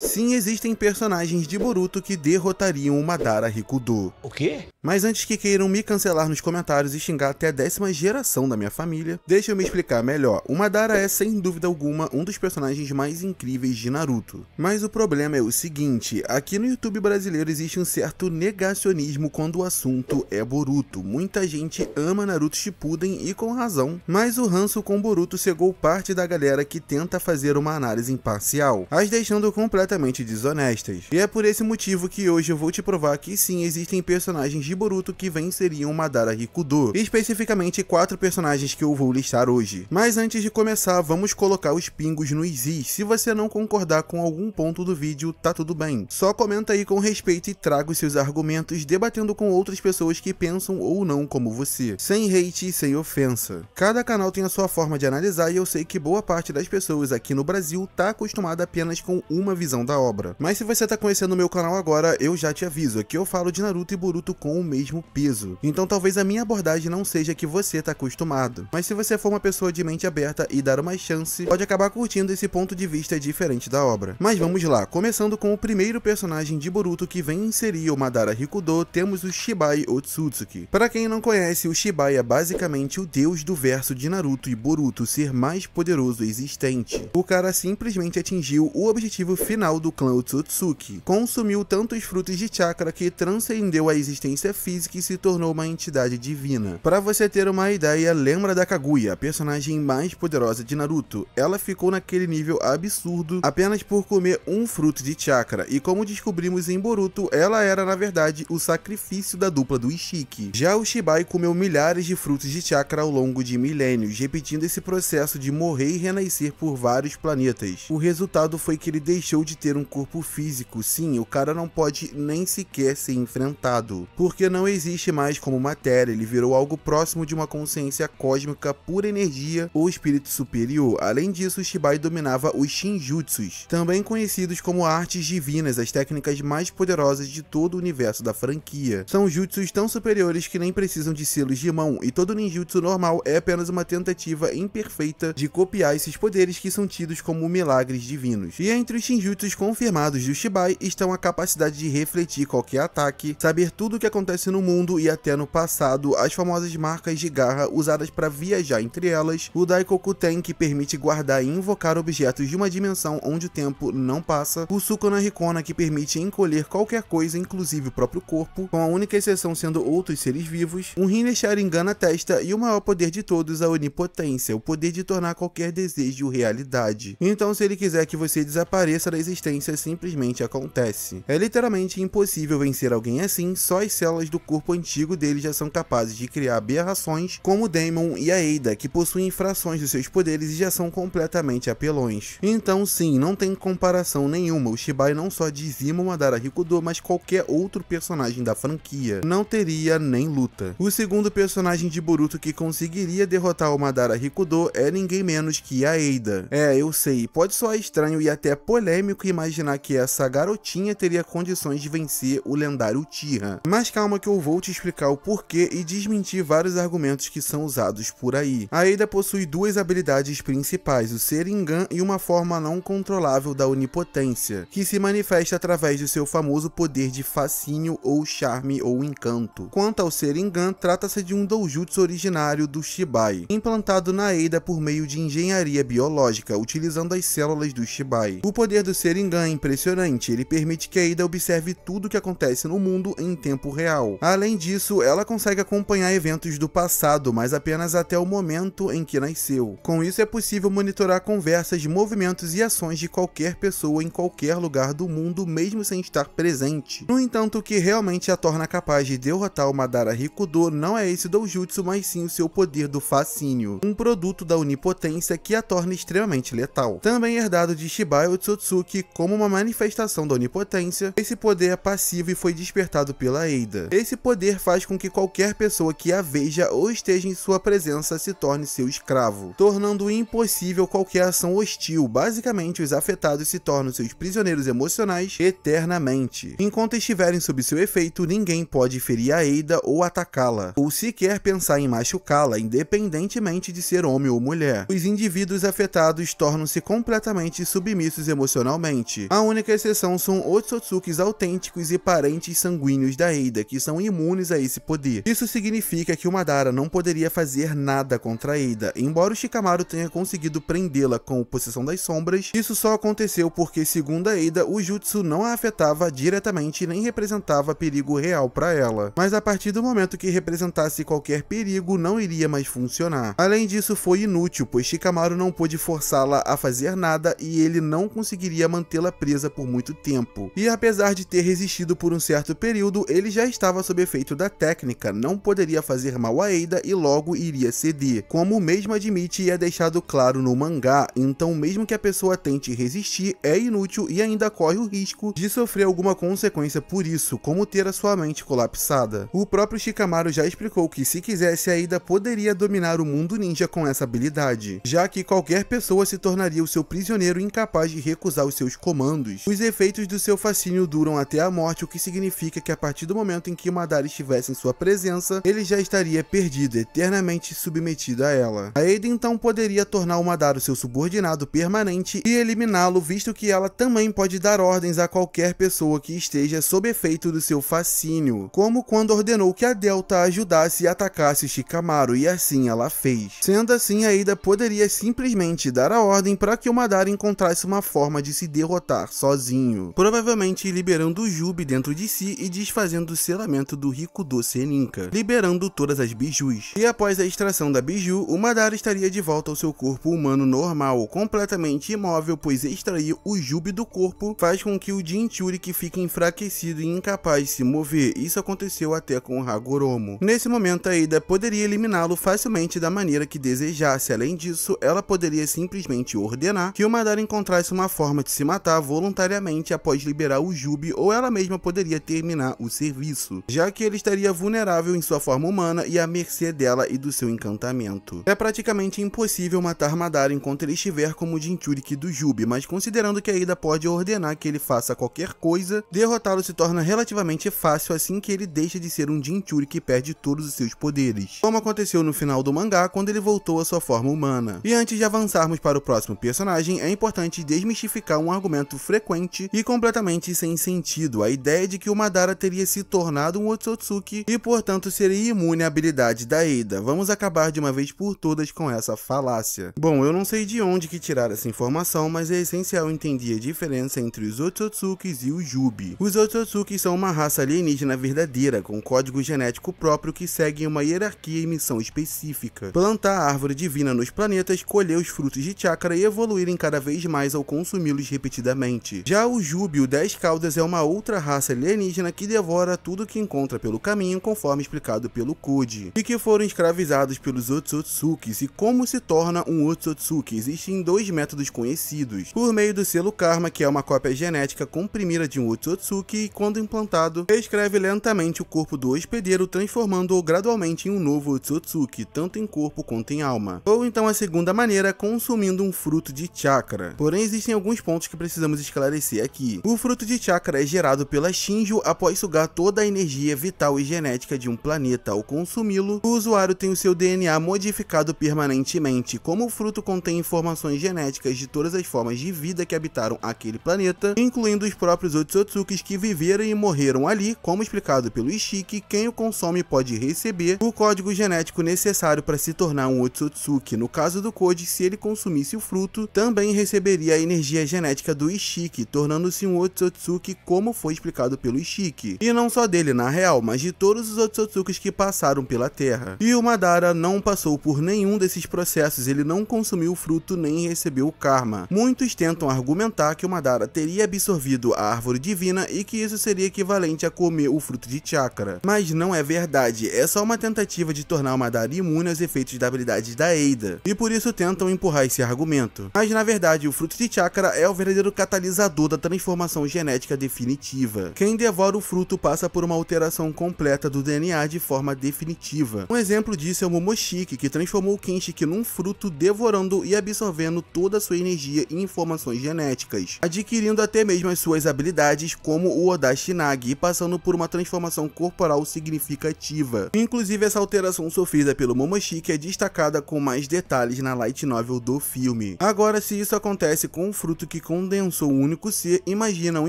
Sim, existem personagens de Boruto que derrotariam o Madara Hikudo. O quê? Mas antes que queiram me cancelar nos comentários e xingar até a 10ª geração da minha família, deixa eu me explicar melhor. O Madara é, sem dúvida alguma, um dos personagens mais incríveis de Naruto. Mas o problema é o seguinte, aqui no YouTube brasileiro existe um certo negacionismo quando o assunto é Boruto. Muita gente ama Naruto Shippuden e com razão, mas o ranço com Boruto cegou parte da galera que tenta fazer uma análise imparcial, as deixando completamente desonestas. E é por esse motivo que hoje eu vou te provar que sim, existem personagens de Boruto que venceriam Madara Hikudo, especificamente 4 personagens que eu vou listar hoje. Mas antes de começar, vamos colocar os pingos nos is. Se você não concordar com algum ponto do vídeo, tá tudo bem. Só comenta aí com respeito e traga os seus argumentos, debatendo com outras pessoas que pensam ou não como você, sem hate e sem ofensa. Cada canal tem a sua forma de analisar e eu sei que boa parte das pessoas aqui no Brasil tá acostumada apenas com uma visão da obra. Mas se você tá conhecendo o meu canal agora, eu já te aviso, aqui eu falo de Naruto e Boruto com o mesmo peso. Então talvez a minha abordagem não seja a que você tá acostumado. Mas se você for uma pessoa de mente aberta e dar uma chance, pode acabar curtindo esse ponto de vista diferente da obra. Mas vamos lá, começando com o primeiro personagem de Boruto que venceria o Madara Hikudo, temos o Shibai Otsutsuki. Para quem não conhece, o Shibai é basicamente o deus do verso de Naruto e Boruto, ser mais poderoso existente. O cara simplesmente atingiu o objetivo final do clã Otsutsuki, consumiu tantos frutos de chakra que transcendeu a existência física e se tornou uma entidade divina. Para você ter uma ideia, lembra da Kaguya, a personagem mais poderosa de Naruto? Ela ficou naquele nível absurdo apenas por comer um fruto de chakra, e como descobrimos em Boruto, ela era na verdade o sacrifício da dupla do Ishiki. Já o Shibai comeu milhares de frutos de chakra ao longo de milênios, repetindo esse processo de morrer e renascer por vários planetas. O resultado foi que ele deixou de ter um corpo físico. Sim, o cara não pode nem sequer ser enfrentado, porque não existe mais como matéria, ele virou algo próximo de uma consciência cósmica, pura energia ou espírito superior. Além disso, Shibai dominava os Shinjutsus, também conhecidos como artes divinas, as técnicas mais poderosas de todo o universo da franquia. São jutsus tão superiores que nem precisam de selos de mão, e todo ninjutsu normal é apenas uma tentativa imperfeita de copiar esses poderes que são tidos como milagres divinos. E entre os Shinjutsus confirmados do Shibai estão a capacidade de refletir qualquer ataque, saber tudo o que acontece no mundo e até no passado, as famosas marcas de garra usadas para viajar entre elas, o Daikokuten, que permite guardar e invocar objetos de uma dimensão onde o tempo não passa, o Sukuna Hikona, que permite encolher qualquer coisa, inclusive o próprio corpo, com a única exceção sendo outros seres vivos, um Rinne Sharingan na testa e o maior poder de todos, a onipotência, o poder de tornar qualquer desejo realidade. Então se ele quiser que você desapareça da existência, simplesmente acontece. É literalmente impossível vencer alguém assim, só as células do corpo antigo dele já são capazes de criar aberrações, como o Daemon e a Eida, que possuem frações dos seus poderes e já são completamente apelões. Então sim, não tem comparação nenhuma, o Shibai não só dizima o Madara Hikudo, mas qualquer outro personagem da franquia. Não teria nem luta. O segundo personagem de Boruto que conseguiria derrotar o Madara Hikudo é ninguém menos que a Eida. É, eu sei, pode soar estranho e até polêmico imaginar que essa garotinha teria condições de vencer o lendário Uchiha. Mas calma que eu vou te explicar o porquê e desmentir vários argumentos que são usados por aí. A Eida possui duas habilidades principais, o Sharingan e uma forma não controlável da onipotência, que se manifesta através do seu famoso poder de fascínio ou charme ou encanto. Quanto ao Sharingan, trata-se de um doujutsu originário do Shibai, implantado na Eida por meio de engenharia biológica, utilizando as células do Shibai. O poder do Sharingan é impressionante, ele permite que a Eida observe tudo o que acontece no mundo em tempo real. Além disso, ela consegue acompanhar eventos do passado, mas apenas até o momento em que nasceu. Com isso é possível monitorar conversas, movimentos e ações de qualquer pessoa em qualquer lugar do mundo, mesmo sem estar presente. No entanto, o que realmente a torna capaz de derrotar o Madara Hikudo não é esse doujutsu, mas sim o seu poder do fascínio, um produto da onipotência que a torna extremamente letal. Também herdado de Shibai Otsutsuki como uma manifestação da onipotência, esse poder é passivo e foi despertado pela Eida. Esse poder faz com que qualquer pessoa que a veja ou esteja em sua presença se torne seu escravo, tornando impossível qualquer ação hostil. Basicamente, os afetados se tornam seus prisioneiros emocionais eternamente. Enquanto estiverem sob seu efeito, ninguém pode ferir a Eida ou atacá-la, ou sequer pensar em machucá-la, independentemente de ser homem ou mulher. Os indivíduos afetados tornam-se completamente submissos emocionalmente, diferente. A única exceção são Otsutsukis autênticos e parentes sanguíneos da Eida, que são imunes a esse poder. Isso significa que o Madara não poderia fazer nada contra a Eida. Embora o Shikamaru tenha conseguido prendê-la com Possessão das Sombras, isso só aconteceu porque, segundo a Eida, o jutsu não a afetava diretamente nem representava perigo real para ela. Mas a partir do momento que representasse qualquer perigo, não iria mais funcionar. Além disso, foi inútil, pois Shikamaru não pôde forçá-la a fazer nada e ele não conseguiria mantê-la presa por muito tempo. E apesar de ter resistido por um certo período, ele já estava sob efeito da técnica, não poderia fazer mal a Eida e logo iria ceder, como mesmo admite e é deixado claro no mangá. Então, mesmo que a pessoa tente resistir, é inútil e ainda corre o risco de sofrer alguma consequência por isso, como ter a sua mente colapsada. O próprio Shikamaru já explicou que, se quisesse, a Eida poderia dominar o mundo ninja com essa habilidade, já que qualquer pessoa se tornaria o seu prisioneiro incapaz de recusar os seus comandos. Os efeitos do seu fascínio duram até a morte, o que significa que a partir do momento em que o Madara estivesse em sua presença, ele já estaria perdido, eternamente submetido a ela. A Eida então poderia tornar o Madara o seu subordinado permanente e eliminá-lo, visto que ela também pode dar ordens a qualquer pessoa que esteja sob efeito do seu fascínio, como quando ordenou que a Delta ajudasse e atacasse o Shikamaru, e assim ela fez. Sendo assim, a Eida poderia simplesmente dar a ordem para que o Madara encontrasse uma forma de se derrotar sozinho, provavelmente liberando o Jubi dentro de si e desfazendo o selamento do Rikudo Seninka, liberando todas as bijus. E após a extração da biju, o Madara estaria de volta ao seu corpo humano normal, completamente imóvel, pois extrair o Jubi do corpo faz com que o Jinchuriki fique enfraquecido e incapaz de se mover. Isso aconteceu até com o Hagoromo. Nesse momento, a Eida poderia eliminá-lo facilmente da maneira que desejasse. Além disso, ela poderia simplesmente ordenar que o Madara encontrasse uma forma de se matar voluntariamente após liberar o Jubi, ou ela mesma poderia terminar o serviço, já que ele estaria vulnerável em sua forma humana e à mercê dela e do seu encantamento. É praticamente impossível matar Madara enquanto ele estiver como Jinchuriki do Jubi, mas considerando que a Eida pode ordenar que ele faça qualquer coisa, derrotá-lo se torna relativamente fácil assim que ele deixa de ser um Jinchuriki e perde todos os seus poderes, como aconteceu no final do mangá quando ele voltou à sua forma humana. E antes de avançarmos para o próximo personagem, é importante desmistificar um argumento frequente e completamente sem sentido, a ideia de que o Madara teria se tornado um Otsutsuki e portanto seria imune à habilidade da Eida. Vamos acabar de uma vez por todas com essa falácia. Bom, eu não sei de onde que tirar essa informação, mas é essencial entender a diferença entre os Otsutsukis e o Jubi. Os Otsutsukis são uma raça alienígena verdadeira, com código genético próprio que segue uma hierarquia e missão específica: plantar a árvore divina nos planetas, colher os frutos de chakra e evoluírem cada vez mais ao consumi-los repetidamente. Já o Jubi, o 10 Caudas, é uma outra raça alienígena que devora tudo que encontra pelo caminho, conforme explicado pelo Code, e que foram escravizados pelos Otsutsukis. E como se torna um Otsutsuki? Existem dois métodos conhecidos: por meio do selo Karma, que é uma cópia genética comprimida de um Otsutsuki, e quando implantado, reescreve lentamente o corpo do hospedeiro, transformando-o gradualmente em um novo Otsutsuki, tanto em corpo quanto em alma. Ou então a segunda maneira, consumindo um fruto de chakra. Porém, existem alguns pontos que precisamos esclarecer aqui. O fruto de chakra é gerado pela Shinjo após sugar toda a energia vital e genética de um planeta. Ao consumi-lo, o usuário tem o seu DNA modificado permanentemente. Como o fruto contém informações genéticas de todas as formas de vida que habitaram aquele planeta, incluindo os próprios Otsutsukis que viveram e morreram ali, como explicado pelo Ishiki, quem o consome pode receber o código genético necessário para se tornar um Otsutsuki. No caso do Code, se ele consumisse o fruto, também receberia a energia genética do Ishiki, tornando-se um Otsutsuki, como foi explicado pelo Ishiki. E não só dele na real, mas de todos os Otsutsukis que passaram pela Terra. E o Madara não passou por nenhum desses processos, ele não consumiu o fruto nem recebeu o Karma. Muitos tentam argumentar que o Madara teria absorvido a árvore divina e que isso seria equivalente a comer o fruto de chakra. Mas não é verdade, é só uma tentativa de tornar o Madara imune aos efeitos da habilidade da Eida, e por isso tentam empurrar esse argumento. Mas na verdade, o fruto de chakra é o verdadeiro catalisador da transformação genética definitiva. Quem devora o fruto passa por uma alteração completa do DNA de forma definitiva. Um exemplo disso é o Momoshiki, que transformou o Kinshiki num fruto, devorando e absorvendo toda a sua energia e informações genéticas, adquirindo até mesmo as suas habilidades como o Odashinagi e passando por uma transformação corporal significativa. Inclusive, essa alteração sofrida pelo Momoshiki é destacada com mais detalhes na light novel do filme. Agora, se isso acontece com um fruto que condensou um único ser, imagina o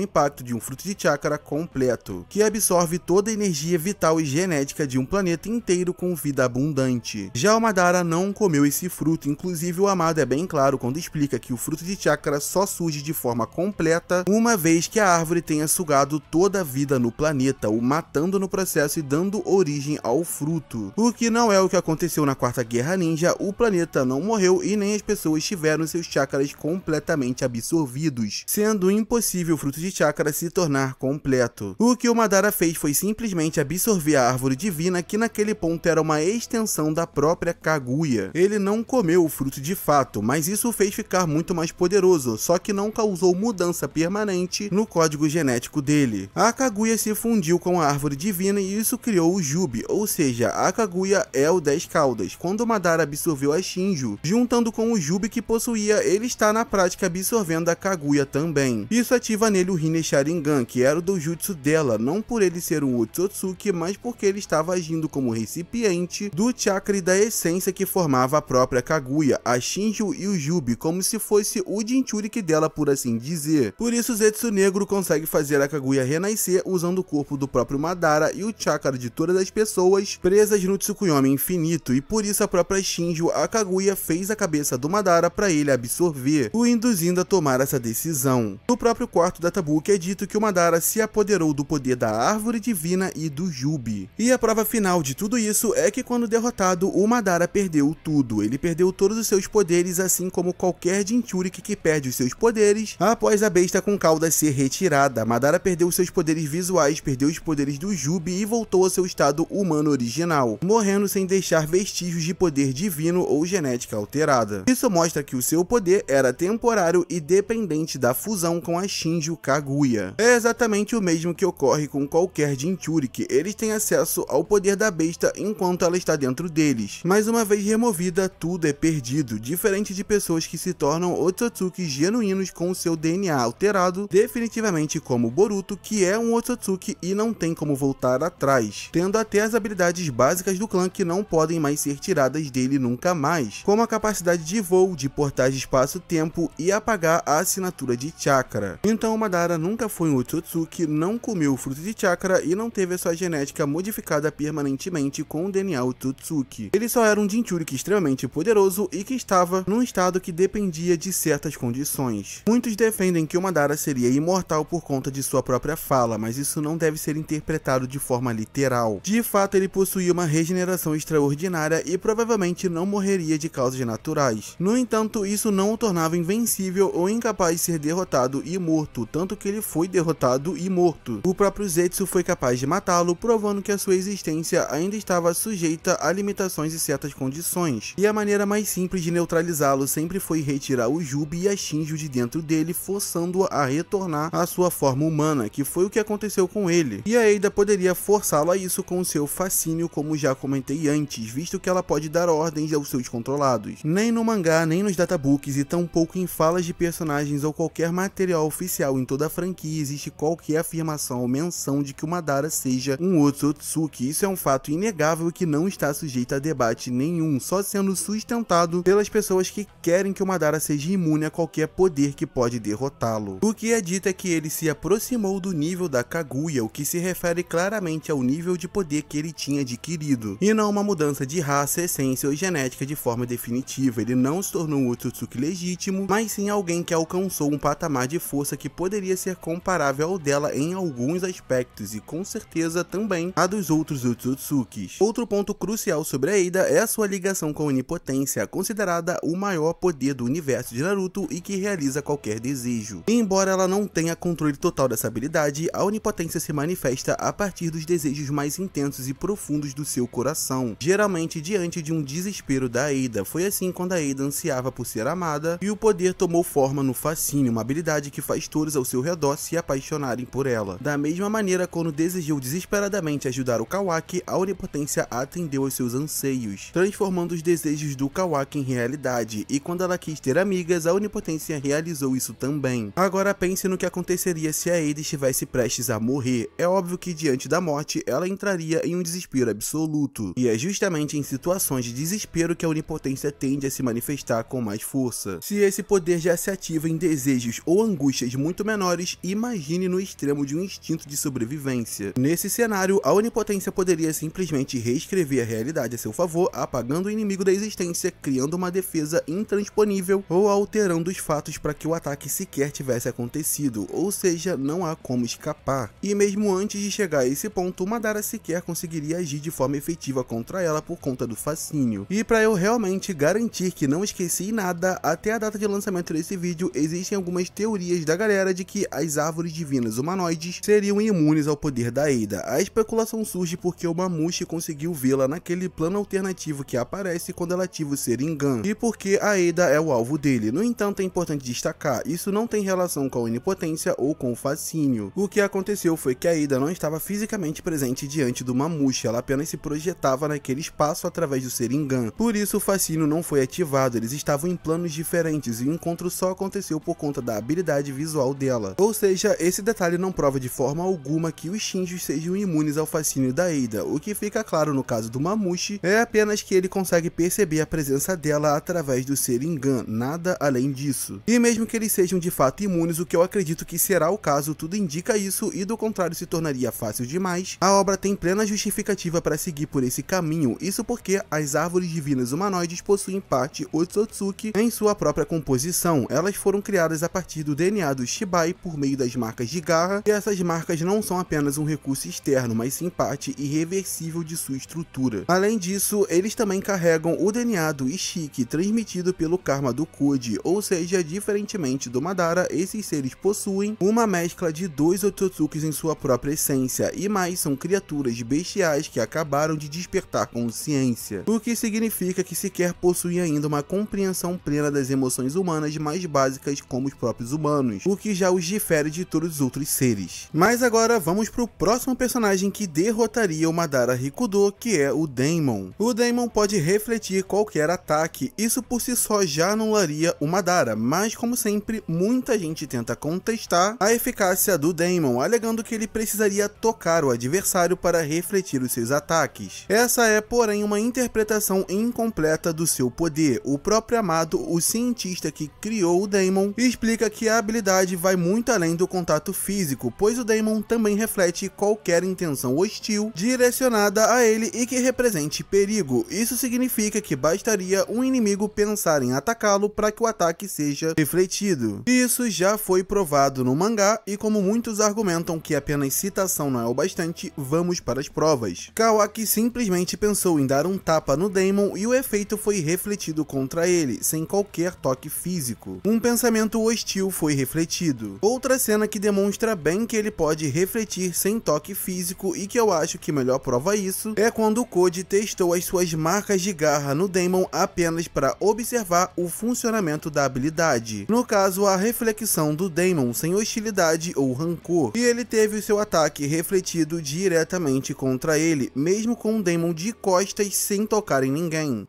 impacto de um fruto de chakra completo, que absorve toda a energia vital e genética de um planeta inteiro com vida abundante. Já o Madara não comeu esse fruto, inclusive o Amado é bem claro quando explica que o fruto de chakra só surge de forma completa uma vez que a árvore tenha sugado toda a vida no planeta, o matando no processo e dando origem ao fruto. O que não é o que aconteceu na Quarta Guerra Ninja, o planeta não morreu e nem as pessoas tiveram seus chakras completamente absorvidos, sendo impossível o fruto de chakra se tornar completo. O que o Madara fez foi simplesmente absorver a árvore divina, que naquele ponto era uma extensão da própria Kaguya. Ele não comeu o fruto de fato, mas isso o fez ficar muito mais poderoso, só que não causou mudança permanente no código genético dele. A Kaguya se fundiu com a árvore divina e isso criou o Jubi, ou seja, a Kaguya é o 10 caudas. Quando o Madara absorveu a Shinjo, juntando com o Jubi que possuía, ele está na prática absorvendo a Kaguya também. Isso ativa nele o Rinne Sharingan, que era o doujutsu dela, não por ele ser um Otsutsuki, mas porque ele estava agindo como recipiente do chakra e da essência que formava a própria Kaguya, a Shinjo e o Jubi, como se fosse o Jinchuriki dela, por assim dizer. Por isso Zetsu Negro consegue fazer a Kaguya renascer usando o corpo do próprio Madara e o chakra de todas as pessoas presas no Tsukuyomi infinito, e por isso a própria Shinjo, a Kaguya, fez a cabeça do Madara para ele absorver, o induzindo a tomar essa decisão. No próprio quarto da Tabuki é dito que o Madara se apoderou do poder da árvore divina e do Jubi. E a prova final de tudo isso é que quando derrotado, o Madara perdeu tudo. Ele perdeu todos os seus poderes, assim como qualquer Jinchuriki que perde os seus poderes após a besta com cauda ser retirada. Madara perdeu seus poderes visuais, perdeu os poderes do Jubi e voltou ao seu estado humano original, morrendo sem deixar vestígios de poder divino ou genética alterada. Isso mostra que o seu poder era temporário e dependente da fusão com a Shinjo Kaguya. É exatamente o mesmo que ocorre com qualquer Jinchuriki, eles têm acesso ao poder da besta enquanto ela está dentro deles, mas uma vez removida, tudo é perdido, diferente de pessoas que se tornam Otsutsuki genuínos com o seu DNA alterado, definitivamente como Boruto, que é um Otsutsuki e não tem como voltar atrás, tendo até as habilidades básicas do clã que não podem mais ser tiradas dele nunca mais, como a capacidade de voo, de portar de espaço-tempo e apagar a assinatura de chakra. Então o Madara nunca foi um Otsutsuki, não comeu o fruto de chakra e não teve a sua genética modificada permanentemente com o DNA Otsutsuki. Ele só era um Jinchuriki extremamente poderoso e que estava num estado que dependia de certas condições. Muitos defendem que o Madara seria imortal por conta de sua própria fala, mas isso não deve ser interpretado de forma literal. De fato, ele possuía uma regeneração extraordinária e provavelmente não morreria de causas naturais. No entanto, isso não o tornava invencível ou incapaz de ser derrotado e morto, tanto que ele foi derrotado e morto. O próprio Zetsu foi capaz de matá-lo, provando que a sua existência ainda estava sujeita a limitações e certas condições, e a maneira mais simples de neutralizá-lo sempre foi retirar o Jubi e a Shinjo de dentro dele, forçando-o a retornar à sua forma humana, que foi o que aconteceu com ele. E a Eida poderia forçá-lo a isso com o seu fascínio, como já comentei antes, visto que ela pode dar ordens aos seus controlados. Nem no mangá, nem nos databooks e tampouco em falas de personagens ou qualquer material oficial em toda a franquia existe qualquer afirmação ou menção de que o Madara seja um Otsutsuki. Isso é um fato inegável que não está sujeito a debate nenhum, só sendo sustentado pelas pessoas que querem que o Madara seja imune a qualquer poder que pode derrotá-lo. O que é dito é que ele se aproximou do nível da Kaguya, o que se refere claramente ao nível de poder que ele tinha adquirido, e não uma mudança de raça, essência ou genética de forma definitiva. Ele não se tornou um Otsutsuki legítimo, mas sim alguém que alcançou um patamar de força que poderia ser comparável ao dela em alguns aspectos, e com certeza também a dos outros Otsutsukis. Outro ponto crucial sobre a Eida é a sua ligação com a onipotência, considerada o maior poder do universo de Naruto e que realiza qualquer desejo. E embora ela não tenha controle total dessa habilidade, a onipotência se manifesta a partir dos desejos mais intensos e profundos do seu coração, geralmente diante de um desespero da Eida. Foi assim quando a Eida ansiava por ser amada e o poder tomou forma no fascínio, uma habilidade que faz todos ao seu redor se apaixonarem por ela. Da mesma maneira, quando desejou desesperadamente ajudar o Kawaki, a onipotência atendeu aos seus anseios, transformando os desejos do Kawaki em realidade, e quando ela quis ter amigas, a onipotência realizou isso também. Agora pense no que aconteceria se a Eida estivesse prestes a morrer. É óbvio que diante da morte, ela entraria em um desespero absoluto, e é justamente em situações de desespero que a onipotência tende a se manifestar com mais força. Se esse poder já se ativa em desejos ou angústias muito menores, imagine no extremo de um instinto de sobrevivência. Nesse cenário, a onipotência poderia simplesmente reescrever a realidade a seu favor, apagando o inimigo da existência, criando uma defesa intransponível ou alterando os fatos para que o ataque sequer tivesse acontecido, ou seja, não há como escapar. E mesmo antes de chegar a esse ponto, Madara sequer conseguiria agir de forma efetiva contra ela por conta do fascínio. E para eu realmente garantir que não esqueci nada, até a data de lançamento desse vídeo, existem algumas teorias da galera de que as árvores divinas humanoides seriam imunes ao poder da Ada. A especulação surge porque o Mamushi conseguiu vê-la naquele plano alternativo que aparece quando ela ativa o Sharingan, e porque a Ada é o alvo dele. No entanto, é importante destacar, isso não tem relação com a onipotência ou com o fascínio. O que aconteceu foi que a Ada não estava fisicamente presente diante do Mamushi, ela apenas se projetava naquele espaço através do Sharingan. Por isso o fascínio não foi ativado, eles estavam em planos diferentes e o encontro só aconteceu por conta da habilidade visual dela. Ou seja, esse detalhe não prova de forma alguma que os Shinjos sejam imunes ao fascínio da Ada. O que fica claro no caso do Mamushi é apenas que ele consegue perceber a presença dela através do Sharingan, nada além disso. E mesmo que eles sejam de fato imunes, o que eu acredito que será o caso, tudo indica isso, e do contrário se tornaria fácil demais, a obra tem plena justificativa para seguir por esse caminho, isso porque as árvores divinas humanoides possuem parte Otsutsuki em sua própria composição. Elas foram criadas a partir do DNA do Shibai por meio das marcas de garra, e essas marcas não são apenas um recurso externo, mas sim parte irreversível de sua estrutura. Além disso, eles também carregam o DNA do Ishiki, transmitido pelo karma do Koji, ou seja, diferentemente do Madara, esses seres possuem uma mescla de dois Otsutsukis em sua própria essência, e mais são criaturas bestiais que acabaram de despertar consciência, o que significa que sequer possuem ainda uma compreensão plena das emoções humanas mais básicas como os próprios humanos, o que já os difere de todos os outros seres. Mas agora vamos pro próximo personagem que derrotaria o Madara Rikudo, que é o Daemon. O Daemon pode refletir qualquer ataque, isso por si só já anularia o Madara, mas como sempre, muita gente tenta contestar a eficácia do Daemon, alegando que ele precisaria tocar o adversário para refletir os seus ataques. Essa é, porém, uma interpretação incompleta do seu poder. O próprio Amado, o cientista que criou o Daemon, explica que a habilidade vai muito além do contato físico, pois o Daemon também reflete qualquer intenção hostil direcionada a ele e que represente perigo. Isso significa que bastaria um inimigo pensar em atacá-lo para que o ataque seja refletido. Isso já foi provado no mangá, e como muitos argumentam que apenas citação não é o bastante, vamos para as provas. Kawaki simplesmente pensou em dar um tapa no Daemon e o efeito foi refletido contra ele, sem qualquer toque físico. Um pensamento hostil foi refletido. Outra cena que demonstra bem que ele pode refletir sem toque físico, e que eu acho que melhor prova isso, é quando o Koji testou as suas marcas de garra no Daemon apenas para observar o funcionamento da habilidade. No caso, a reflexão do Daemon sem hostilidade ou rancor, e ele teve o seu ataque refletido diretamente contra ele, mesmo com o Daemon de costas sem tocar em ninguém.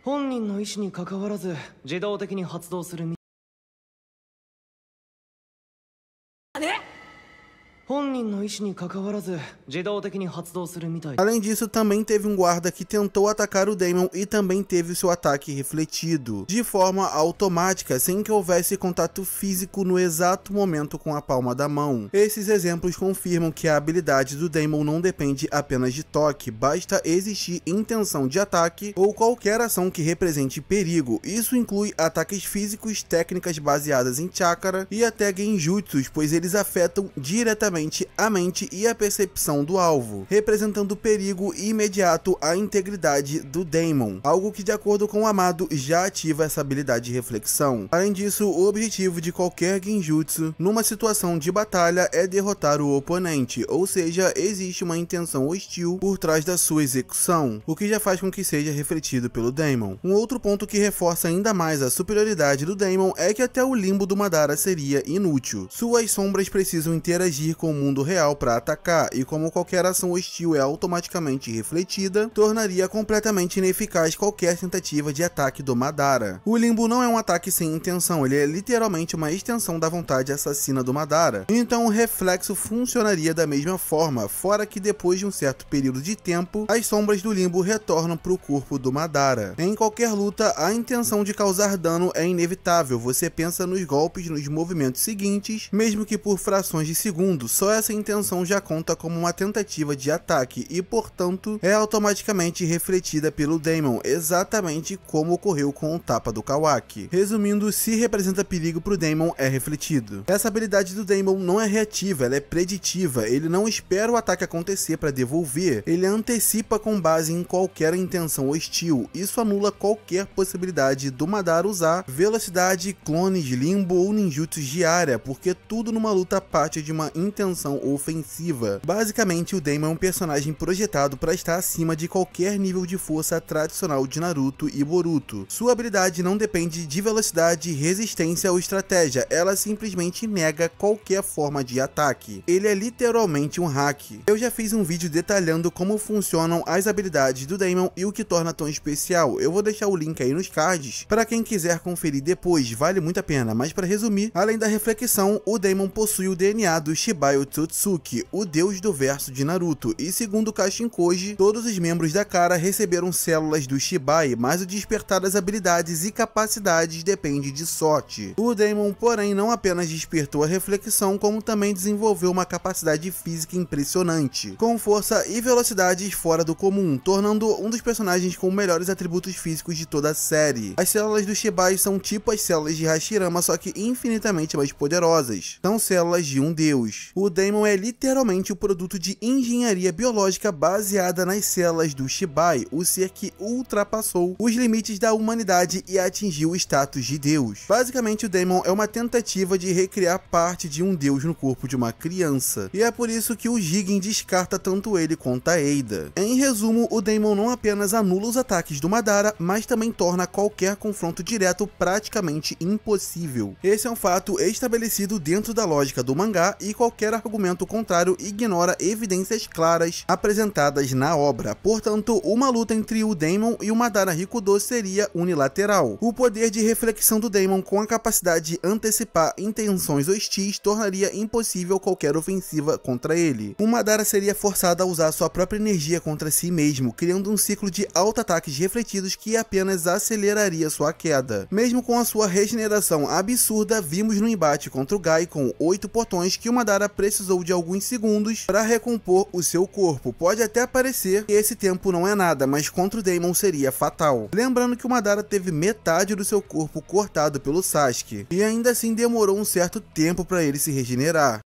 本人の意思に関わらず自動的に発動する本人の意思に関わらず自動的に発動するみたい。 Além disso, também teve um guarda que tentou atacar o Daemon e também teve o seu ataque refletido, de forma automática, sem que houvesse contato físico no exato momento com a palma da mão. Esses exemplos confirmam que a habilidade do Daemon não depende apenas de toque, basta existir intenção de ataque ou qualquer ação que represente perigo. Isso inclui ataques físicos, técnicas baseadas em chakra e até genjutsus, pois eles afetam diretamente a mente e a percepção do alvo, representando perigo imediato à integridade do Daemon, algo que de acordo com o Amado já ativa essa habilidade de reflexão. Além disso, o objetivo de qualquer genjutsu numa situação de batalha é derrotar o oponente, ou seja, existe uma intenção hostil por trás da sua execução, o que já faz com que seja refletido pelo Daemon. Um outro ponto que reforça ainda mais a superioridade do Daemon é que até o limbo do Madara seria inútil. Suas sombras precisam interagir com com o mundo real para atacar, e como qualquer ação hostil é automaticamente refletida, tornaria completamente ineficaz qualquer tentativa de ataque do Madara. O limbo não é um ataque sem intenção, ele é literalmente uma extensão da vontade assassina do Madara, então o reflexo funcionaria da mesma forma, fora que depois de um certo período de tempo, as sombras do limbo retornam para o corpo do Madara. Em qualquer luta, a intenção de causar dano é inevitável, você pensa nos golpes nos movimentos seguintes, mesmo que por frações de segundo, só essa intenção já conta como uma tentativa de ataque e, portanto, é automaticamente refletida pelo Daemon, exatamente como ocorreu com o tapa do Kawaki. Resumindo, se representa perigo pro Daemon, é refletido. Essa habilidade do Daemon não é reativa, ela é preditiva, ele não espera o ataque acontecer para devolver, ele antecipa com base em qualquer intenção hostil. Isso anula qualquer possibilidade do Madara usar velocidade, clones, limbo ou ninjutsus de área, porque tudo numa luta parte de uma intenção ofensiva. Basicamente, o Daemon é um personagem projetado para estar acima de qualquer nível de força tradicional de Naruto e Boruto. Sua habilidade não depende de velocidade, resistência ou estratégia, ela simplesmente nega qualquer forma de ataque. Ele é literalmente um hack. Eu já fiz um vídeo detalhando como funcionam as habilidades do Daemon e o que torna tão especial. Eu vou deixar o link aí nos cards para quem quiser conferir depois, vale muito a pena. Mas para resumir, além da reflexão, o Daemon possui o DNA do Shibai Otsutsuki, o deus do verso de Naruto, e segundo Kashin Koji, todos os membros da Kara receberam células do Shibai, mas o despertar das habilidades e capacidades depende de sorte. O Daemon, porém, não apenas despertou a reflexão, como também desenvolveu uma capacidade física impressionante, com força e velocidades fora do comum, tornando um dos personagens com melhores atributos físicos de toda a série. As células do Shibai são tipo as células de Hashirama, só que infinitamente mais poderosas. São células de um deus. O Daemon é literalmente o produto de engenharia biológica baseada nas células do Shibai, o ser que ultrapassou os limites da humanidade e atingiu o status de deus. Basicamente, o Daemon é uma tentativa de recriar parte de um deus no corpo de uma criança, e é por isso que o Jigen descarta tanto ele quanto a Eida. Em resumo, o Daemon não apenas anula os ataques do Madara, mas também torna qualquer confronto direto praticamente impossível. Esse é um fato estabelecido dentro da lógica do mangá, e qualquer argumento contrário ignora evidências claras apresentadas na obra. Portanto, uma luta entre o Daemon e o Madara Hikudo seria unilateral. O poder de reflexão do Daemon com a capacidade de antecipar intenções hostis tornaria impossível qualquer ofensiva contra ele. O Madara seria forçado a usar sua própria energia contra si mesmo, criando um ciclo de auto-ataques refletidos que apenas aceleraria sua queda. Mesmo com a sua regeneração absurda, vimos no embate contra o Gai com 8 portões que o Madara precisou de alguns segundos para recompor o seu corpo. Pode até parecer que esse tempo não é nada, mas contra o Daemon seria fatal. Lembrando que o Madara teve metade do seu corpo cortado pelo Sasuke, e ainda assim demorou um certo tempo para ele se regenerar.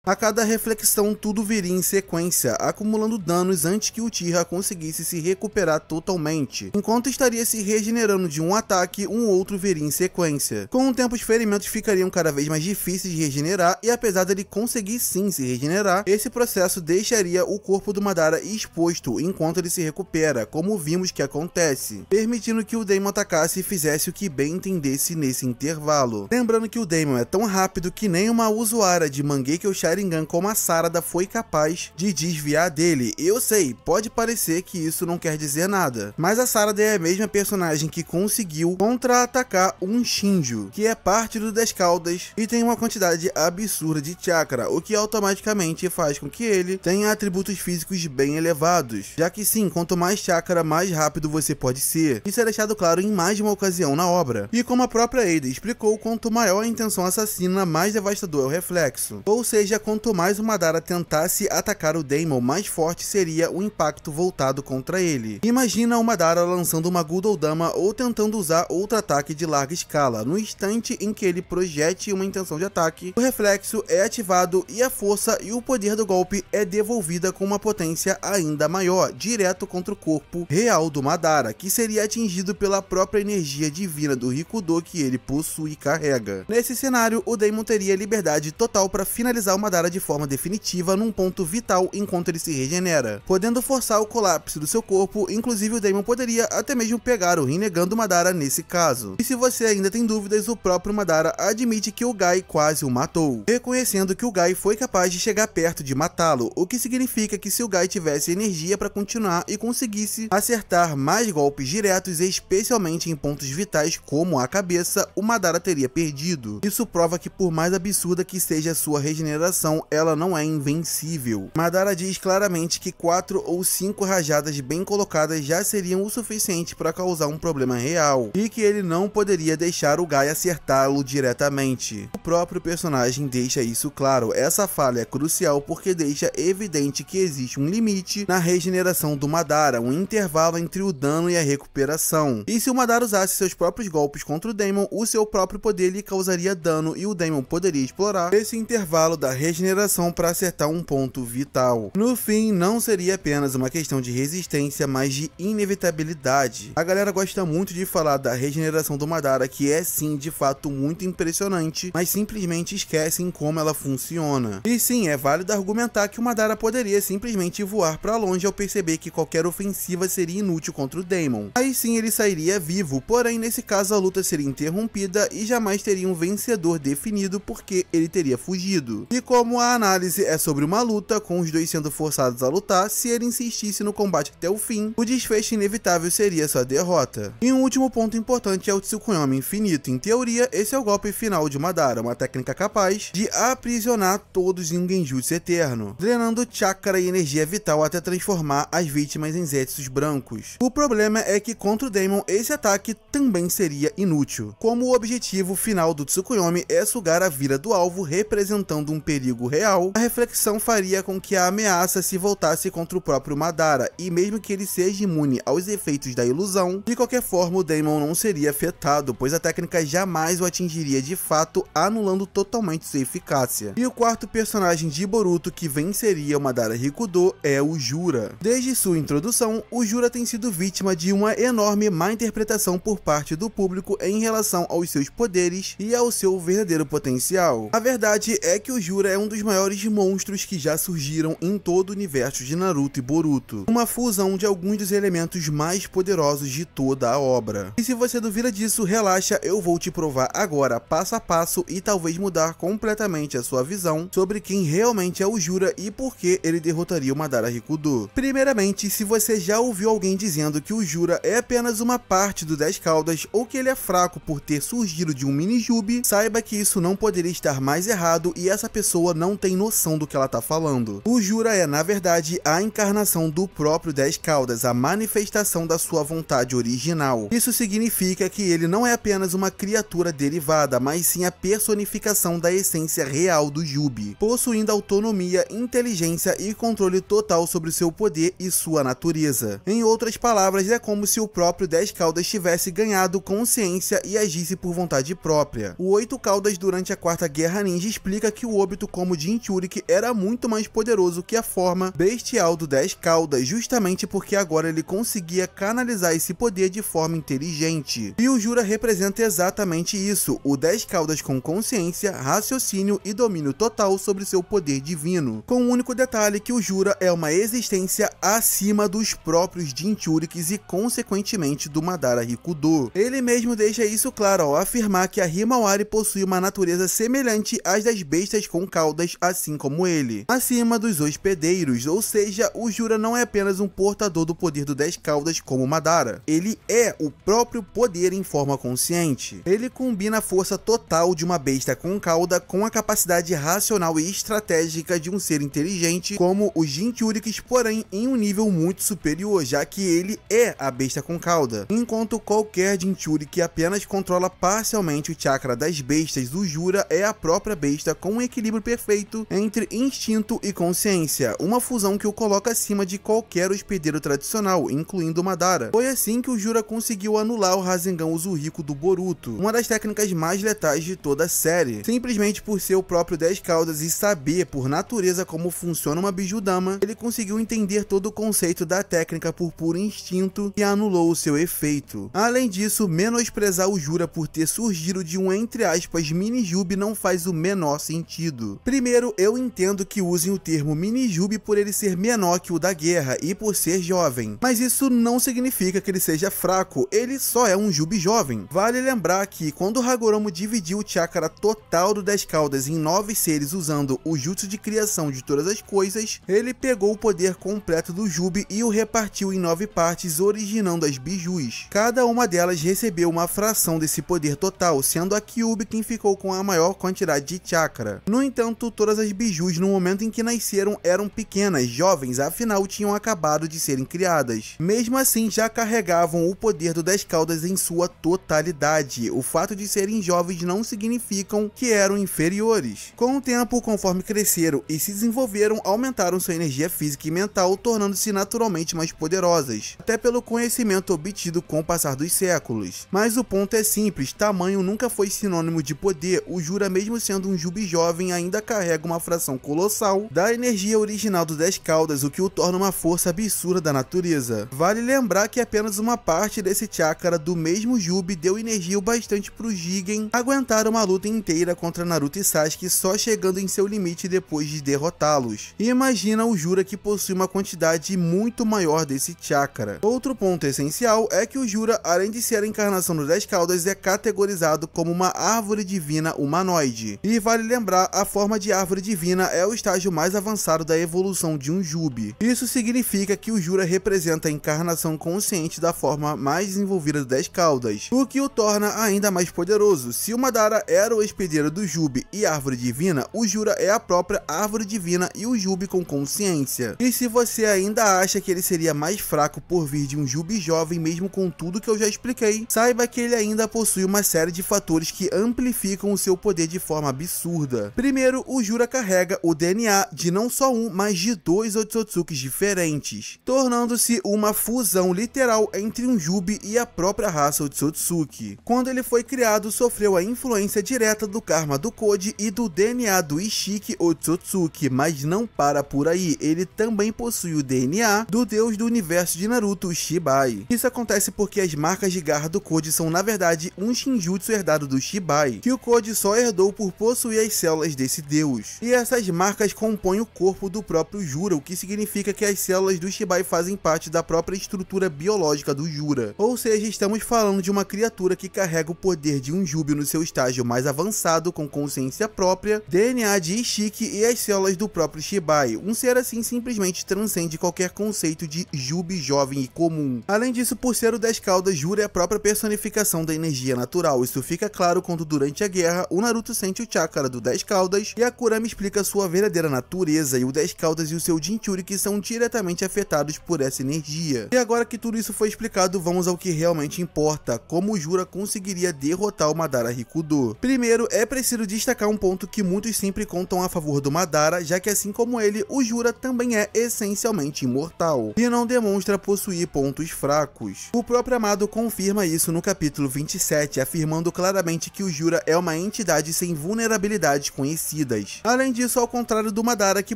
A cada reflexão tudo viria em sequência, acumulando danos antes que o Uchiha conseguisse se recuperar totalmente. Enquanto estaria se regenerando de um ataque, um outro viria em sequência. Com o tempo, os ferimentos ficariam cada vez mais difíceis de regenerar, e apesar dele conseguir sim se regenerar, esse processo deixaria o corpo do Madara exposto enquanto ele se recupera, como vimos que acontece, permitindo que o Daemon atacasse e fizesse o que bem entendesse nesse intervalo. Lembrando que o Daemon é tão rápido que nem uma usuária de Mangekyo Sharingan como a Sarada foi capaz de desviar dele. Eu sei, pode parecer que isso não quer dizer nada, mas a Sarada é a mesma personagem que conseguiu contra-atacar um Shinjo, que é parte do 10 Caudas e tem uma quantidade absurda de chakra, o que automaticamente faz com que ele tenha atributos físicos bem elevados, já que sim, quanto mais chakra, mais rápido você pode ser. Isso é deixado claro em mais de uma ocasião na obra. E como a própria Eida explicou, quanto maior a intenção assassina, mais devastador é o reflexo. Ou seja, quanto mais o Madara tentasse atacar o Daemon, mais forte seria o impacto voltado contra ele. Imagina o Madara lançando uma Gudoudama ou tentando usar outro ataque de larga escala. No instante em que ele projete uma intenção de ataque, o reflexo é ativado e a força e o poder do golpe é devolvida com uma potência ainda maior, direto contra o corpo real do Madara, que seria atingido pela própria energia divina do Hikudo que ele possui e carrega. Nesse cenário, o Daemon teria liberdade total para finalizar o Madara Madara de forma definitiva num ponto vital enquanto ele se regenera, podendo forçar o colapso do seu corpo. Inclusive o Daemon poderia até mesmo pegar o Rinnegan do Madara nesse caso. E se você ainda tem dúvidas, o próprio Madara admite que o Guy quase o matou, reconhecendo que o Guy foi capaz de chegar perto de matá-lo, o que significa que se o Guy tivesse energia para continuar e conseguisse acertar mais golpes diretos, especialmente em pontos vitais como a cabeça, o Madara teria perdido. Isso prova que por mais absurda que seja sua regeneração, ela não é invencível. Madara diz claramente que 4 ou 5 rajadas bem colocadas já seriam o suficiente para causar um problema real, e que ele não poderia deixar o Guy acertá-lo diretamente. O próprio personagem deixa isso claro. Essa falha é crucial porque deixa evidente que existe um limite na regeneração do Madara, um intervalo entre o dano e a recuperação. E se o Madara usasse seus próprios golpes contra o Daemon, o seu próprio poder lhe causaria dano e o Daemon poderia explorar esse intervalo da regeneração para acertar um ponto vital. No fim, não seria apenas uma questão de resistência, mas de inevitabilidade. A galera gosta muito de falar da regeneração do Madara, que é sim de fato muito impressionante, mas simplesmente esquecem como ela funciona. E sim, é válido argumentar que o Madara poderia simplesmente voar para longe ao perceber que qualquer ofensiva seria inútil contra o Daemon. Aí sim ele sairia vivo, porém nesse caso a luta seria interrompida e jamais teria um vencedor definido porque ele teria fugido. E como a análise é sobre uma luta, com os dois sendo forçados a lutar, se ele insistisse no combate até o fim, o desfecho inevitável seria sua derrota. E um último ponto importante é o Tsukuyomi Infinito. Em teoria, esse é o golpe final de Madara, uma técnica capaz de aprisionar todos em um genjutsu eterno, drenando chakra e energia vital até transformar as vítimas em zetsus brancos. O problema é que contra o Daemon esse ataque também seria inútil, como o objetivo final do Tsukuyomi é sugar a vida do alvo, representando um perigo real. A reflexão faria com que a ameaça se voltasse contra o próprio Madara, e mesmo que ele seja imune aos efeitos da ilusão, de qualquer forma o Daemon não seria afetado, pois a técnica jamais o atingiria de fato, anulando totalmente sua eficácia. E o quarto personagem de Boruto que venceria o Madara Hikudo é o Jura. Desde sua introdução, o Jura tem sido vítima de uma enorme má interpretação por parte do público em relação aos seus poderes e ao seu verdadeiro potencial. A verdade é que o Jura é um dos maiores monstros que já surgiram em todo o universo de Naruto e Boruto, uma fusão de alguns dos elementos mais poderosos de toda a obra. E se você duvida disso, relaxa, eu vou te provar agora passo a passo e talvez mudar completamente a sua visão sobre quem realmente é o Jura e por que ele derrotaria o Madara Hikudo. Primeiramente, se você já ouviu alguém dizendo que o Jura é apenas uma parte do 10 Caudas ou que ele é fraco por ter surgido de um mini-Jubi, saiba que isso não poderia estar mais errado e essa pessoa não tem noção do que ela tá falando. O Jura é, na verdade, a encarnação do próprio 10 Caudas, a manifestação da sua vontade original. Isso significa que ele não é apenas uma criatura derivada, mas sim a personificação da essência real do Jubi, possuindo autonomia, inteligência e controle total sobre seu poder e sua natureza. Em outras palavras, é como se o próprio 10 Caudas tivesse ganhado consciência e agisse por vontade própria. O 8 Caudas durante a Quarta Guerra Ninja explica que o Obito como Jinchuriki era muito mais poderoso que a forma bestial do 10 Caudas, justamente porque agora ele conseguia canalizar esse poder de forma inteligente. E o Jura representa exatamente isso, o 10 Caudas com consciência, raciocínio e domínio total sobre seu poder divino, com o único detalhe que o Jura é uma existência acima dos próprios Jinchurikis e consequentemente do Madara Hikudo. Ele mesmo deixa isso claro ao afirmar que a Himawari possui uma natureza semelhante às das bestas com caudas, assim como ele, acima dos hospedeiros, ou seja, o Jura não é apenas um portador do poder do 10 Caudas como Madara, ele é o próprio poder em forma consciente. Ele combina a força total de uma besta com cauda com a capacidade racional e estratégica de um ser inteligente como os Jinchurikis, porém em um nível muito superior, já que ele é a besta com cauda. Enquanto qualquer Jinchuriki apenas controla parcialmente o chakra das bestas, o Jura é a própria besta com um equilíbrio perfeito entre instinto e consciência, uma fusão que o coloca acima de qualquer hospedeiro tradicional, incluindo o Madara. Foi assim que o Jura conseguiu anular o Rasengan Uzuriko do Boruto, uma das técnicas mais letais de toda a série. Simplesmente por ser o próprio 10 Caudas e saber por natureza como funciona uma Bijudama, ele conseguiu entender todo o conceito da técnica por puro instinto e anulou o seu efeito. Além disso, menosprezar o Jura por ter surgido de um entre aspas mini-Jubi não faz o menor sentido. Primeiro, eu entendo que usem o termo mini-Jubi por ele ser menor que o da guerra e por ser jovem, mas isso não significa que ele seja fraco, ele só é um Jubi jovem. Vale lembrar que quando Hagoromo dividiu o chakra total do 10 caudas em 9 seres usando o jutsu de criação de todas as coisas, ele pegou o poder completo do Jubi e o repartiu em 9 partes, originando as bijus. Cada uma delas recebeu uma fração desse poder total, sendo a Kyuubi quem ficou com a maior quantidade de chakra. No entanto, todas as bijus no momento em que nasceram eram pequenas, jovens, afinal tinham acabado de serem criadas. Mesmo assim, já carregavam o poder do 10 caudas em sua totalidade. O fato de serem jovens não significam que eram inferiores. Com o tempo, conforme cresceram e se desenvolveram, aumentaram sua energia física e mental, tornando-se naturalmente mais poderosas, até pelo conhecimento obtido com o passar dos séculos. Mas o ponto é simples, tamanho nunca foi sinônimo de poder. O Jura, mesmo sendo um Jubi jovem, ainda carrega uma fração colossal da energia original do 10 caudas, o que o torna uma força absurda da natureza. Vale lembrar que apenas uma parte desse chakra do mesmo Jubi deu energia o bastante pro Jigen aguentar uma luta inteira contra Naruto e Sasuke, só chegando em seu limite depois de derrotá-los. E imagina o Jura, que possui uma quantidade muito maior desse chakra. Outro ponto essencial é que o Jura, além de ser a encarnação do 10 caudas, é categorizado como uma árvore divina humanoide. E vale lembrar, a forma de árvore divina é o estágio mais avançado da evolução de um Jubi. Isso significa que o Jura representa a encarnação consciente da forma mais desenvolvida do 10 caudas, o que o torna ainda mais poderoso. Se o Madara era o hospedeiro do Jubi e árvore divina, o Jura é a própria árvore divina e o Jubi com consciência. E se você ainda acha que ele seria mais fraco por vir de um Jubi jovem, mesmo com tudo que eu já expliquei, saiba que ele ainda possui uma série de fatores que amplificam o seu poder de forma absurda. Primeiro, o Jura carrega o DNA de não só um, mas de 2 Otsutsukis diferentes, tornando-se uma fusão literal entre um Jubi e a própria raça Otsutsuki. Quando ele foi criado, sofreu a influência direta do karma do Koji e do DNA do Ishiki Otsutsuki, mas não para por aí, ele também possui o DNA do deus do universo de Naruto, Shibai. Isso acontece porque as marcas de garra do Koji são na verdade um Shinjutsu herdado do Shibai, que o Koji só herdou por possuir as células desse deus. E essas marcas compõem o corpo do próprio Jura, o que significa que as células do Shibai fazem parte da própria estrutura biológica do Jura. Ou seja, estamos falando de uma criatura que carrega o poder de um Jubi no seu estágio mais avançado, com consciência própria, DNA de Ishiki e as células do próprio Shibai. Um ser assim simplesmente transcende qualquer conceito de Jubi jovem e comum. Além disso, por ser o 10 caudas, Jura é a própria personificação da energia natural. Isso fica claro quando durante a guerra o Naruto sente o chakra do 10 caudas e a Kurama explica sua verdadeira natureza, e o 10 caudas e o seu Jinchuriki são diretamente afetados por essa energia. E agora que tudo isso foi explicado, vamos ao que realmente importa: como o Jura conseguiria derrotar o Madara Hikudo. Primeiro, é preciso destacar um ponto que muitos sempre contam a favor do Madara, já que assim como ele, o Jura também é essencialmente imortal e não demonstra possuir pontos fracos. O próprio Amado confirma isso no capítulo 27, afirmando claramente que o Jura é uma entidade sem vulnerabilidades conhecidas. Além disso, ao contrário do Madara, que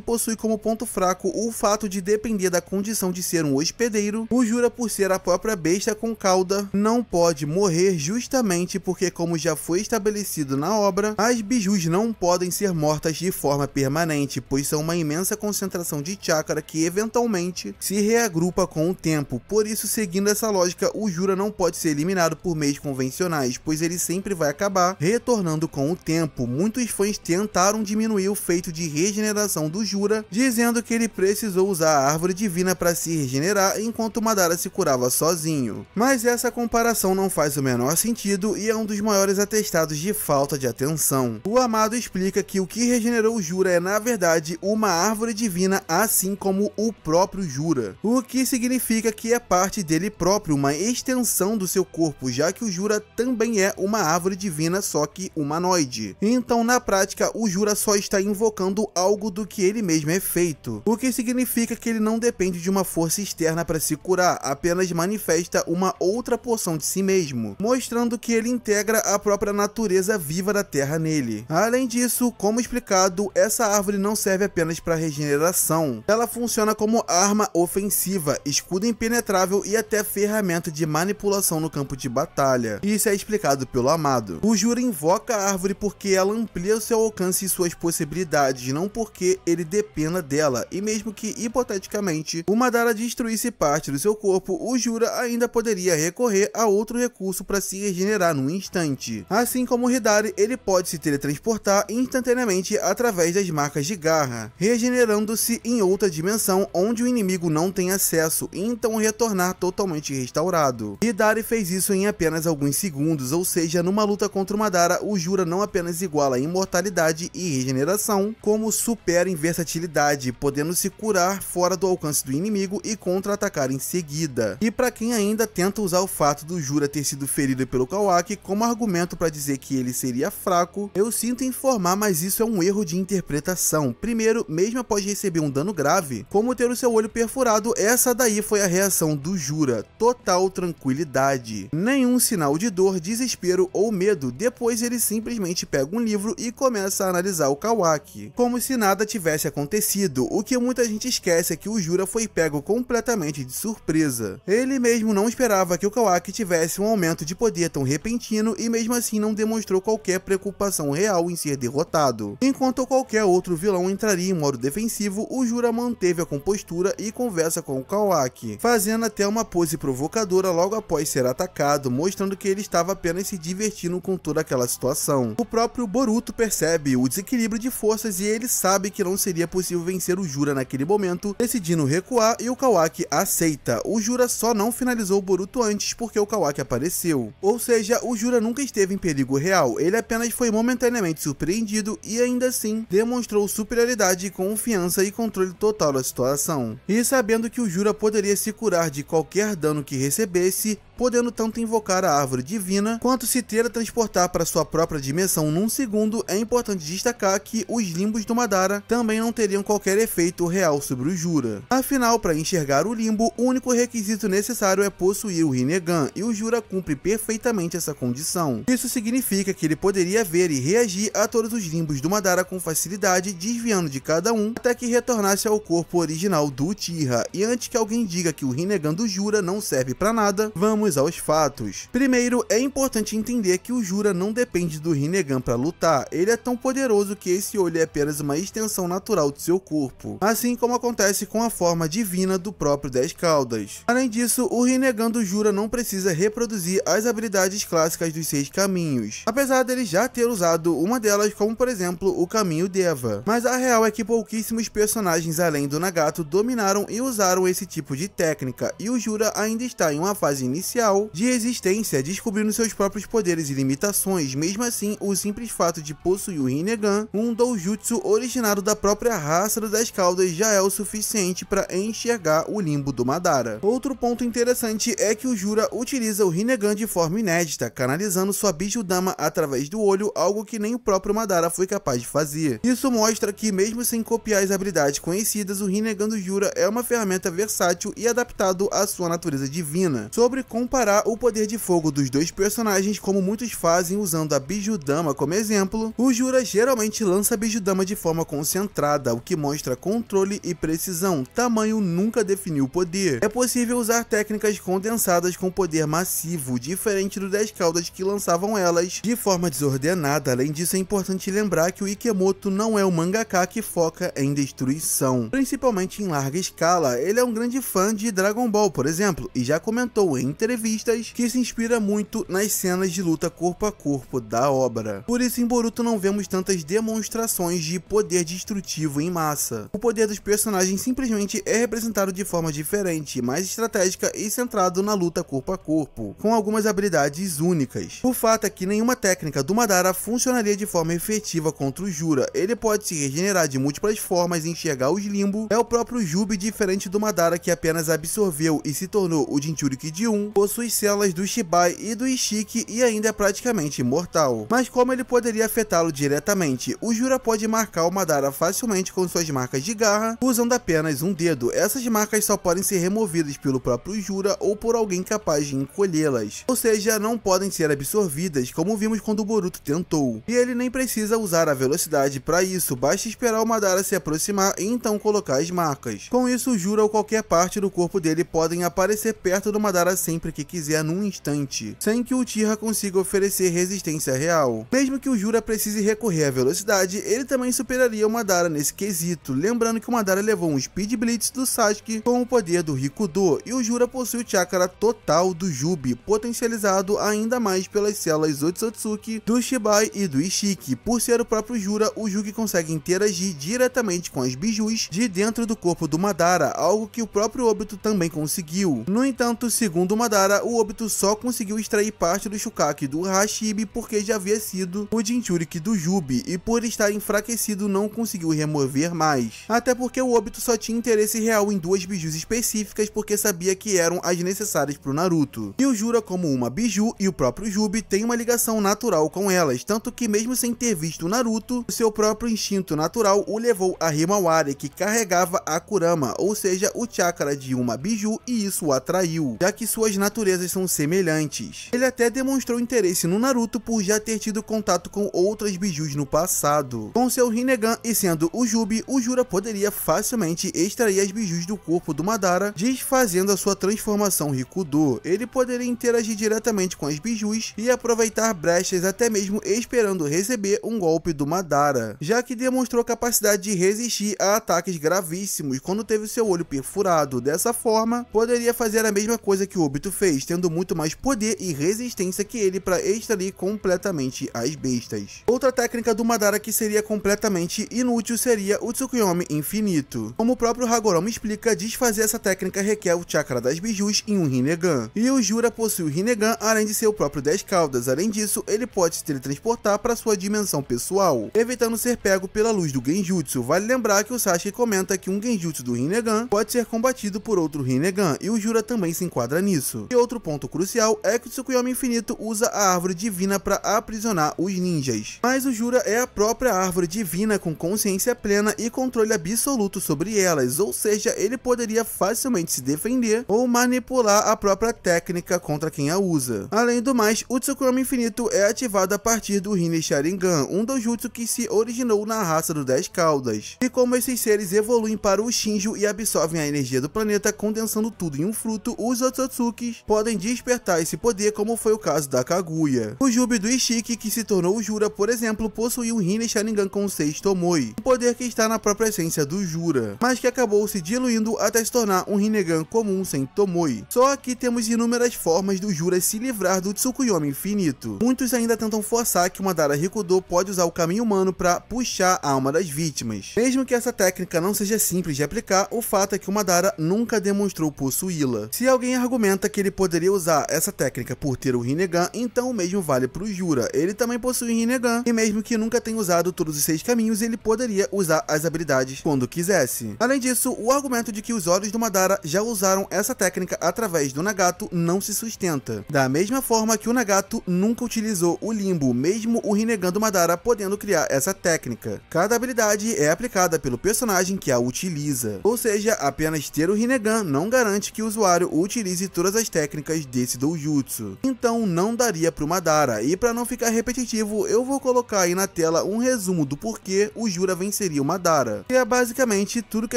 possui como ponto fraco o fato de depender da condição de ser um hospedeiro, o Jura, por ser a própria besta com cauda, não pode morrer, justamente porque, como já foi estabelecido na obra, as bijus não podem ser mortas de forma permanente, pois são uma imensa concentração de chakra que eventualmente se reagrupa com o tempo. Por isso, seguindo essa lógica, o Jura não pode ser eliminado por meios convencionais, pois ele sempre vai acabar retornando com o tempo. Muitos fãs tentaram diminuir o feito de regeneração do Jura, dizendo que ele precisou usar a árvore divina para se regenerar, enquanto Madara se curava sozinho. Mas essa comparação não faz o menor sentido e é um dos maiores atestados de falta de atenção. O Amado explica que o que regenerou o Jura é na verdade uma árvore divina, assim como o próprio Jura, o que significa que é parte dele próprio, uma extensão do seu corpo, já que o Jura também é uma árvore divina, só que humanoide. Então, na prática, o Jura só está invocando algo do que ele mesmo é feito, o que significa que ele não depende de uma força externa para se curar, apenas manifesta uma outra porção de si mesmo, mostrando que ele integra a própria natureza viva da Terra nele. Além disso, como explicado, essa árvore não serve apenas para regeneração, ela funciona como arma ofensiva, escudo impenetrável e até ferramenta de manipulação no campo de batalha. Isso é explicado pelo Amado. O Jura invoca a árvore porque ela amplia o seu alcance suas possibilidades, não porque ele dependa dela, e mesmo que, hipoteticamente, o Madara destruísse parte do seu corpo, o Jura ainda poderia recorrer a outro recurso para se regenerar num instante. Assim como o Hidari, ele pode se teletransportar instantaneamente através das marcas de garra, regenerando-se em outra dimensão onde o inimigo não tem acesso, e então retornar totalmente restaurado. Hidari fez isso em apenas alguns segundos, ou seja, numa luta contra o Madara, o Jura não apenas iguala imortalidade e regeneração, como supera em versatilidade, podendo se curar fora do alcance do inimigo e contra-atacar em seguida. E para quem ainda tenta usar o fato do Jura ter sido ferido pelo Kawaki como argumento para dizer que ele seria fraco, eu sinto informar, mas isso é um erro de interpretação. Primeiro, mesmo após receber um dano grave, como ter o seu olho perfurado, essa daí foi a reação do Jura, total tranquilidade. Nenhum sinal de dor, desespero ou medo. Depois ele simplesmente pega um livro e começa a analisar o Kawaki, como se nada tivesse acontecido. O que muita gente esquece é que o Jura foi pego completamente de surpresa. Ele mesmo não esperava que o Kawaki tivesse um aumento de poder tão repentino e mesmo assim não demonstrou qualquer preocupação real em ser derrotado. Enquanto qualquer outro vilão entraria em modo defensivo, o Jura manteve a compostura e conversa com o Kawaki, fazendo até uma pose provocadora logo após ser atacado, mostrando que ele estava apenas se divertindo com toda aquela situação. O próprio Boruto percebe o desequilíbrio de forças e ele sabe que não seria possível vencer o Jura naquele momento, decidindo recuar, e o Kawaki aceita. O Jura só não finalizou o Boruto antes porque o Kawaki apareceu. Ou seja, o Jura nunca esteve em perigo real, ele apenas foi momentaneamente surpreendido e ainda assim demonstrou superioridade, confiança e controle total da situação. E sabendo que o Jura poderia se curar de qualquer dano que recebesse, podendo tanto invocar a árvore divina, quanto se teletransportar para sua própria dimensão num segundo, é importante destacar que os limbos do Madara também não teriam qualquer efeito real sobre o Jura. Afinal, para enxergar o limbo, o único requisito necessário é possuir o Rinnegan, e o Jura cumpre perfeitamente essa condição. Isso significa que ele poderia ver e reagir a todos os limbos do Madara com facilidade, desviando de cada um, até que retornasse ao corpo original do Uchiha. E antes que alguém diga que o Rinnegan do Jura não serve para nada, vamos aos fatos. Primeiro, é importante entender que o Jura não depende do Rinnegan para lutar, ele é tão poderoso que esse olho é apenas uma extensão natural do seu corpo, assim como acontece com a forma divina do próprio 10 Caudas. Além disso, o Rinnegan do Jura não precisa reproduzir as habilidades clássicas dos 6 caminhos, apesar dele já ter usado uma delas, como por exemplo o caminho Deva, mas a real é que pouquíssimos personagens além do Nagato dominaram e usaram esse tipo de técnica, e o Jura ainda está em uma fase inicial de existência, descobrindo seus próprios poderes e limitações. Mesmo assim, o simples fato de possuir o Rinnegan, um doujutsu originado da própria raça do 10 Caudas, já é o suficiente para enxergar o limbo do Madara. Outro ponto interessante é que o Jura utiliza o Rinnegan de forma inédita, canalizando sua Bijudama através do olho, algo que nem o próprio Madara foi capaz de fazer. Isso mostra que, mesmo sem copiar as habilidades conhecidas, o Rinnegan do Jura é uma ferramenta versátil e adaptado à sua natureza divina. Sobre comparar o poder de fogo dos dois personagens, como muitos fazem usando a Bijudama como exemplo, o Jura geralmente lança a Bijudama de forma concentrada, o que mostra controle e precisão. Tamanho nunca definiu o poder. É possível usar técnicas condensadas com poder massivo, diferente do 10 Caudas que lançavam elas de forma desordenada. Além disso, é importante lembrar que o Ikemoto não é um mangaka que foca em destruição, principalmente em larga escala. Ele é um grande fã de Dragon Ball, por exemplo, e já comentou em entrevistas que se inspira muito nas cenas de luta corpo a corpo da obra. Por isso, em Boruto não vemos tantas demonstrações de poder destrutivo em massa. O poder dos personagens simplesmente é representado de forma diferente, mais estratégica e centrado na luta corpo a corpo, com algumas habilidades únicas. O fato é que nenhuma técnica do Madara funcionaria de forma efetiva contra o Jura. Ele pode se regenerar de múltiplas formas e enxergar os limbos. É o próprio Jubi, diferente do Madara, que apenas absorveu e se tornou o Jinchuriki de 1, possui células do Shibai e do Ishiki e ainda é praticamente imortal. Mas como ele poderia afetá-lo diretamente? O Jura pode marcar o Madara facilmente com suas marcas de garra, usando apenas um dedo. Essas marcas só podem ser removidas pelo próprio Jura ou por alguém capaz de encolhê-las, ou seja, não podem ser absorvidas, como vimos quando o Boruto tentou. E ele nem precisa usar a velocidade para isso, basta esperar o Madara se aproximar e então colocar as marcas. Com isso, o Jura ou qualquer parte do corpo dele podem aparecer perto do Madara sem sempre que quiser num instante, sem que o Uchiha consiga oferecer resistência real. Mesmo que o Jura precise recorrer à velocidade, ele também superaria o Madara nesse quesito, lembrando que o Madara levou um Speed Blitz do Sasuke com o poder do Rikudo, e o Jura possui o chakra total do Jubi, potencializado ainda mais pelas células Otsutsuki, do Shibai e do Ishiki. Por ser o próprio Jura, o Yugi consegue interagir diretamente com as bijus de dentro do corpo do Madara, algo que o próprio Obito também conseguiu. No entanto, segundo o Madara, o Obito só conseguiu extrair parte do Shukake do Hashibi porque já havia sido o Jinchuriki do Jubi, e por estar enfraquecido não conseguiu remover mais. Até porque o Obito só tinha interesse real em duas bijus específicas porque sabia que eram as necessárias para o Naruto. E o Jura, como uma biju e o próprio Jubi, tem uma ligação natural com elas, tanto que mesmo sem ter visto o Naruto, o seu próprio instinto natural o levou a Himawari, que carregava a Kurama, ou seja, o chakra de uma biju, e isso o atraiu, já que suas naturezas são semelhantes. Ele até demonstrou interesse no Naruto por já ter tido contato com outras bijus no passado. Com seu Rinnegan e sendo o Jubi, o Jura poderia facilmente extrair as bijus do corpo do Madara, desfazendo a sua transformação Rikudo. Ele poderia interagir diretamente com as bijus e aproveitar brechas, até mesmo esperando receber um golpe do Madara, já que demonstrou capacidade de resistir a ataques gravíssimos quando teve seu olho perfurado. Dessa forma, poderia fazer a mesma coisa que o Obito fez, tendo muito mais poder e resistência que ele para extrair completamente as bestas. Outra técnica do Madara que seria completamente inútil seria o Tsukuyomi Infinito. Como o próprio Hagoromo explica, desfazer essa técnica requer o chakra das bijus em um Rinnegan, e o Jura possui o Rinnegan além de ser o próprio 10 caudas. Além disso, ele pode se teletransportar para sua dimensão pessoal, evitando ser pego pela luz do Genjutsu. Vale lembrar que o Sasuke comenta que um Genjutsu do Rinnegan pode ser combatido por outro Rinnegan, e o Jura também se enquadra nisso. E outro ponto crucial é que o Tsukuyomi Infinito usa a árvore divina para aprisionar os ninjas, mas o Jura é a própria árvore divina com consciência plena e controle absoluto sobre elas, ou seja, ele poderia facilmente se defender ou manipular a própria técnica contra quem a usa. Além do mais, o Tsukuyomi Infinito é ativado a partir do Rinne Sharingan, um doujutsu que se originou na raça do 10 caudas. E como esses seres evoluem para o Shinjo e absorvem a energia do planeta, condensando tudo em um fruto, os Otsutsukis podem despertar esse poder, como foi o caso da Kaguya. O Jubi do Ishiki, que se tornou o Jura, por exemplo, possuía um Rinne Sharingan com 6 Tomoi, um poder que está na própria essência do Jura, mas que acabou se diluindo até se tornar um Rinnegan comum sem Tomoi. Só aqui temos inúmeras formas do Jura se livrar do Tsukuyomi Infinito. Muitos ainda tentam forçar que o Madara Rikudo pode usar o caminho humano para puxar a alma das vítimas. Mesmo que essa técnica não seja simples de aplicar, o fato é que o Madara nunca demonstrou possuí-la. Se alguém argumenta que ele poderia usar essa técnica por ter o Rinnegan, então o mesmo vale para o Jura. Ele também possui o Rinnegan, e mesmo que nunca tenha usado todos os 6 caminhos, ele poderia usar as habilidades quando quisesse. Além disso, o argumento de que os olhos do Madara já usaram essa técnica através do Nagato não se sustenta. Da mesma forma que o Nagato nunca utilizou o Limbo, mesmo o Rinnegan do Madara podendo criar essa técnica. Cada habilidade é aplicada pelo personagem que a utiliza, ou seja, apenas ter o Rinnegan não garante que o usuário utilize todas as técnicas desse doujutsu. Então não daria pro Madara, e para não ficar repetitivo, eu vou colocar aí na tela um resumo do porquê o Jura venceria o Madara, que é basicamente tudo que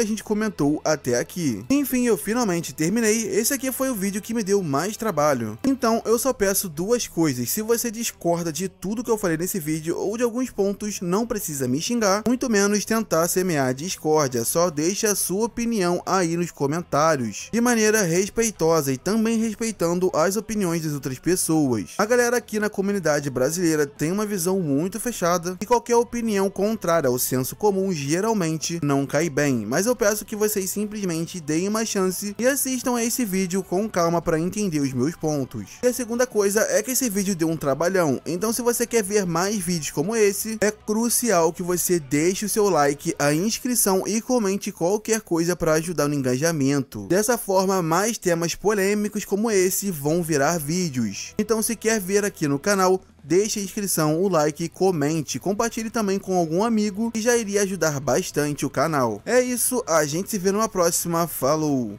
a gente comentou até aqui. Enfim, eu finalmente terminei. Esse aqui foi o vídeo que me deu mais trabalho, então eu só peço duas coisas. Se você discorda de tudo que eu falei nesse vídeo ou de alguns pontos, não precisa me xingar, muito menos tentar semear discórdia, só deixa a sua opinião aí nos comentários, de maneira respeitosa e também respeitando as opiniões das outras pessoas. A galera aqui na comunidade brasileira tem uma visão muito fechada e qualquer opinião contrária ao senso comum geralmente não cai bem, mas eu peço que vocês simplesmente deem uma chance e assistam a esse vídeo com calma para entender os meus pontos. E a segunda coisa é que esse vídeo deu um trabalhão, então se você quer ver mais vídeos como esse, é crucial que você deixe o seu like, a inscrição e comente qualquer coisa para ajudar no engajamento. Dessa forma, mais temas polêmicos como esse vão virar vídeos. Então se quer ver aqui no canal, deixe a inscrição, o like, comente, compartilhe também com algum amigo que já iria ajudar bastante o canal. É isso, a gente se vê numa próxima, falou!